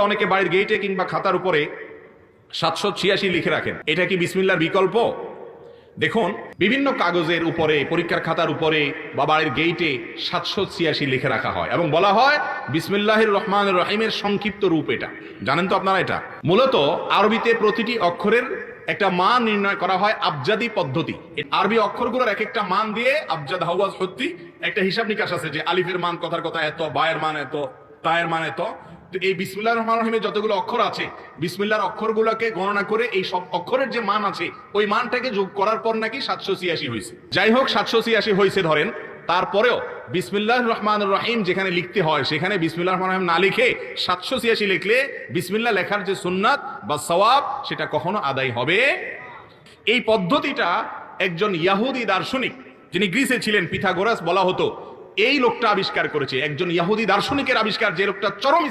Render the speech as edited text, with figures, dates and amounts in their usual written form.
অনেকে বাড়ির গেটে কিংবা খাতার উপরে 786 লিখে রাখেন। এটা কি বিসমিল্লাহর বিকল্প? দেখুন, বিভিন্ন কাগজের উপরে, পরীক্ষার খাতার উপরে বা বাড়ির গেটে 786 লিখে রাখা হয় এবং বলা হয় বিসমিল্লাহির রহমানির রহিমের সংক্ষিপ্ত রূপ। এটা জানেন তো আপনারা? এটা মূলত আরবিতে প্রতিটি অক্ষরের একটা মান নির্ণয় করা হয় আবজাদি পদ্ধতি। আরবি অক্ষরগুলোর এক একটা মান দিয়ে আবজাদ হাওয়াজ হত্যি একটা হিসাব নিকাশ আছে, যে আলিফের মান কথার কথা এত, বায়ের মান এত, তায়ের মান এত। এই বিসমিল্লাহির রহমানির রহিমে যতগুলো অক্ষর আছে, বিসমিল্লাহর অক্ষরগুলোকে গণনা করে এই সব অক্ষরের যে মান আছে ওই মানটাকে যোগ করার পর নাকি 786 হয়েছে। যাই হোক, 786 হয়েছে ধরেন, তারপরেও বিসমিল্লাহির রহমানির রহিম যেখানে লিখতে হয় সেখানে বিসমিল্লাহির রহমানির রহিম না লিখে 786 লিখলে বিসমিল্লাহ লেখার যে সুন্নাত বা সওয়াব সেটা কখনো আদায় হবে। এই পদ্ধতিটা একজন ইয়াহুদি দার্শনিক, যিনি গ্রিসে ছিলেন, পিথাগোরাস বলা হতো, এই লোকটা আবিষ্কার করেছে। একজন ইয়াহুদি দার্শনিকের আবিষ্কার, যে লোকটা চরম